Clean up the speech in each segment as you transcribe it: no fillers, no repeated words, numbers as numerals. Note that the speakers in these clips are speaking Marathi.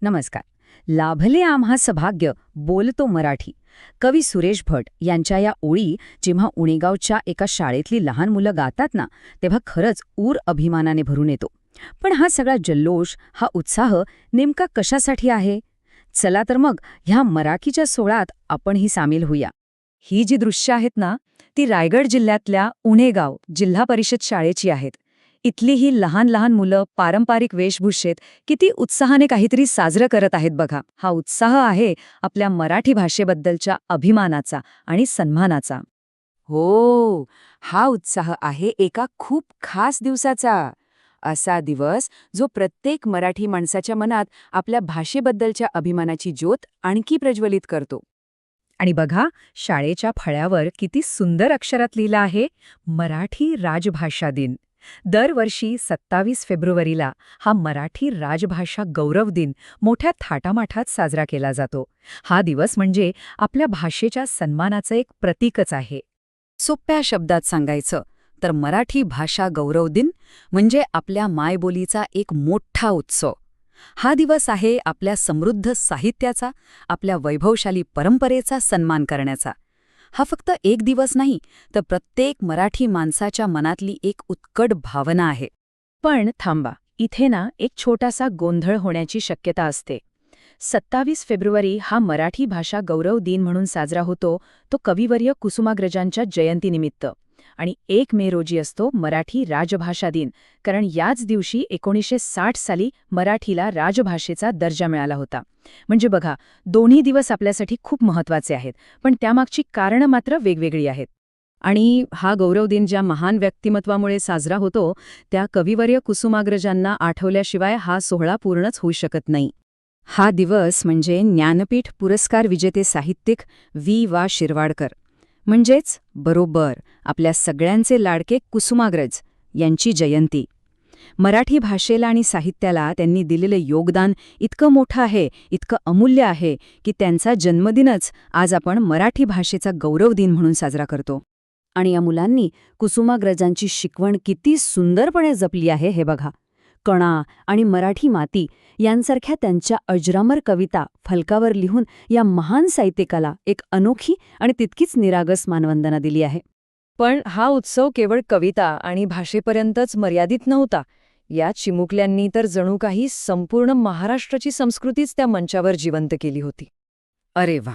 नमस्कार. लाभले आम्हा सभाग्य बोलतो मराठी. कवी सुरेश भट यांच्या या ओळी जेव्हा उणेगावच्या एका शाळेतली लहान मुलं गातात ना, तेव्हा खरंच ऊर अभिमानाने भरून येतो. पण हा सगळा जल्लोष, हा उत्साह नेमका कशासाठी आहे? चला तर मग ह्या मराठीच्या सोहळ्यात आपणही सामील होऊया. ही जी दृश्य आहेत ना, ती रायगड जिल्ह्यातल्या उणेगाव जिल्हा परिषद शाळेची आहेत. इथली ही लहान लहान मुलं पारंपरिक वेशभूषेत किती उत्साहाने काहीतरी साजरं करत आहेत बघा. हा उत्साह आहे आपल्या मराठी भाषेबद्दलच्या अभिमानाचा आणि सन्मानाचा. हो, हा उत्साह आहे एका खूप खास दिवसाचा. असा दिवस जो प्रत्येक मराठी माणसाच्या मनात आपल्या भाषेबद्दलच्या अभिमानाची ज्योत आणखी प्रज्वलित करतो. आणि बघा, शाळेच्या फळ्यावर किती सुंदर अक्षरात लिहिलं आहे, मराठी राजभाषा दिन. दरवर्षी 27 फेब्रुवारीला हा मराठी राजभाषा गौरव दिन मोठ्या थाटामाठात साजरा केला जातो. हा दिवस म्हणजे आपल्या भाषेच्या सन्मानाचं एक प्रतीकच आहे. सोप्या शब्दात सांगायचं तर मराठी भाषा गौरव दिन म्हणजे आपल्या मायबोलीचा एक मोठा उत्सव. हा दिवस आहे आपल्या समृद्ध साहित्याचा, आपल्या वैभवशाली परंपरेचा सन्मान करण्याचा. हा फक्त एक दिवस नाही, तर प्रत्येक मराठी माणसाच्या मनातली एक उत्कट भावना आहे. पण थांबा, इथे ना एक छोटासा गोंधळ होण्याची शक्यता असते. 27 फेब्रुवारी हा मराठी भाषा गौरव दिन म्हणून साजरा होतो तो कविवर्य कुसुमाग्रजांच्या जयंतीनिमित्त. आणि 1 मे रोजी असतो मराठी राजभाषा दिन, कारण याच दिवशी 1960 साली मराठीला राजभाषेचा दर्जा मिळाला होता. म्हणजे बघा, दोन्ही दिवस आपल्यासाठी खूप महत्त्वाचे आहेत, पण त्यामागची कारणं मात्र वेगवेगळी आहेत. आणि हा गौरव दिन ज्या महान व्यक्तिमत्वामुळे साजरा होतो, त्या कविवर्य कुसुमाग्रजांना आठवल्याशिवाय हा सोहळा पूर्णच होऊ शकत नाही. हा दिवस म्हणजे ज्ञानपीठ पुरस्कार विजेते साहित्यिक वा शिरवाडकर, म्हणजेच बरोबर आपल्या सगळ्यांचे लाडके कुसुमाग्रज यांची जयंती. मराठी भाषेला आणि साहित्याला त्यांनी दिलेलं योगदान इतकं मोठं आहे, इतकं अमूल्य आहे की त्यांचा जन्मदिनच आज आपण मराठी भाषेचा गौरव दिन म्हणून साजरा करतो. आणि या मुलांनी कुसुमाग्रजांची शिकवण किती सुंदरपणे जपली आहे हे बघा. कणा आणि मराठी माती यांसारख्या त्यांच्या अजरामर कविता फलकावर लिहून या महान साहित्यिकाला एक अनोखी आणि तितकीच निरागस मानवंदना दिली आहे. पण हा उत्सव केवळ कविता आणि भाषेपर्यंतच मर्यादित नव्हता. या चिमुकल्यांनी तर जणू काही संपूर्ण महाराष्ट्राची संस्कृतीच त्या मंचावर जिवंत केली होती. अरे वा,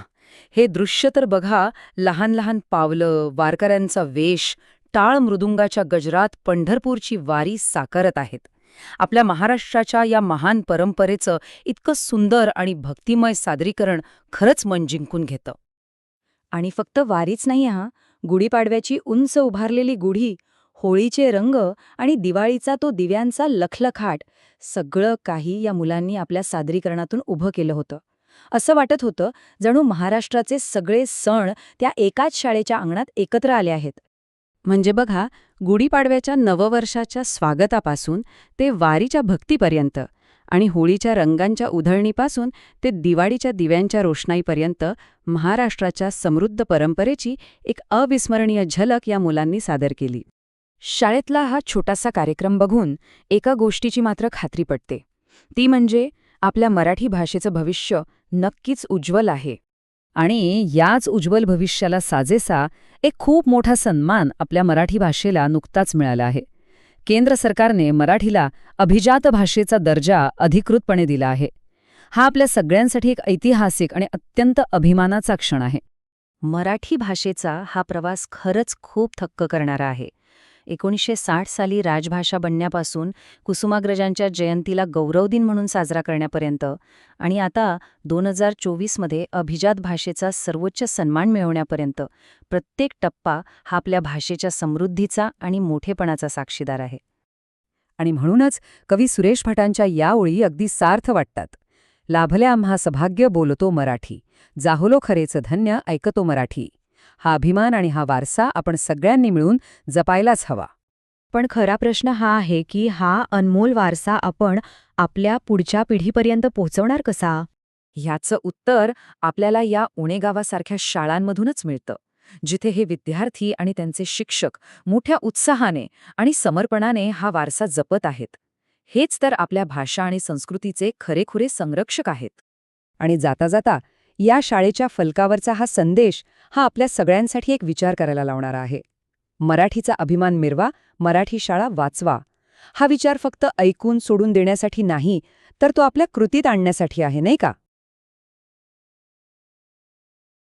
हे दृश्य तर बघा. लहान लहान पावलं, वारकऱ्यांचा वेश, टाळ मृदुंगाच्या गजरात पंढरपूरची वारी साकारत आहेत. आपल्या महाराष्ट्राच्या या महान परंपरेचं इतकं सुंदर आणि भक्तिमय सादरीकरण खरंच मन जिंकून घेतं. आणि फक्त वारीच नाही हा, गुढीपाडव्याची उंच उभारलेली गुढी, होळीचे रंग आणि दिवाळीचा तो दिव्यांचा लखलखाट, सगळं काही या मुलांनी आपल्या सादरीकरणातून उभं केलं होतं. असं वाटत होतं जणू महाराष्ट्राचे सगळे सण त्या एकाच शाळेच्या अंगणात एकत्र आले आहेत. म्हणजे बघा, गुढीपाडव्याच्या नववर्षाच्या स्वागतापासून ते वारीच्या भक्तीपर्यंत आणि होळीच्या रंगांच्या उधळणीपासून ते दिवाळीच्या दिव्यांच्या रोषणाईपर्यंत महाराष्ट्राच्या समृद्ध परंपरेची एक अविस्मरणीय झलक या मुलांनी सादर केली. शाळेतला हा छोटासा कार्यक्रम बघून एका गोष्टीची मात्र खात्री पटते, ती म्हणजे आपल्या मराठी भाषेचं भविष्य नक्कीच उज्ज्वल आहे. आणि याच उज्ज्वल भविष्याला साजेसा एक खूप मोठा सन्मान आपल्या मराठी भाषेला नुकताच मिळाला आहे. केंद्र सरकारने मराठीला अभिजात भाषेचा दर्जा अधिकृतपणे दिला आहे. हा आपल्या सगळ्यांसाठी एक ऐतिहासिक आणि अत्यंत अभिमानाचा क्षण आहे. मराठी भाषेचा हा प्रवास खरंच खूप थक्क करणारा आहे. 1960 साली राजभाषा बनण्यापासून कुसुमाग्रजांच्या जयंतीला गौरव दिन म्हणून साजरा करण्यापर्यंत आणि आता 2024मध्ये अभिजात भाषेचा सर्वोच्च सन्मान मिळवण्यापर्यंत प्रत्येक टप्पा हा आपल्या भाषेच्या समृद्धीचा आणि मोठेपणाचा साक्षीदार आहे. आणि म्हणूनच कवी सुरेश भटांच्या या ओळी अगदी सार्थ वाटतात. लाभले आम्हा सभाग्य बोलतो मराठी, जाहोलो खरेचं धन्य ऐकतो मराठी. हा अभिमान आणि हा वारसा आपण सगळ्यांनी मिळून जपायलाच हवा. पण खरा प्रश्न हा आहे की हा अनमोल वारसा आपण आपल्या पुढच्या पिढीपर्यंत पोहोचवणार कसा? ह्याचं उत्तर आपल्याला या उणेगावासारख्या शाळांमधूनच मिळतं, जिथे हे विद्यार्थी आणि त्यांचे शिक्षक मोठ्या उत्साहाने आणि समर्पणाने हा वारसा जपत आहेत. हेच तर आपल्या भाषा आणि संस्कृतीचे खरेखुरे संरक्षक आहेत. आणि जाता जाता या शाळेच्या फलकावरचा हा संदेश हा आपल्या सगळ्यांसाठी एक विचार करायला लावणारा आहे. मराठीचा अभिमान मिरवा, मराठी शाळा वाचवा. हा विचार फक्त ऐकून सोडून देण्यासाठी नाही, तर तो आपल्या कृतीत आणण्यासाठी आहे, नाही का?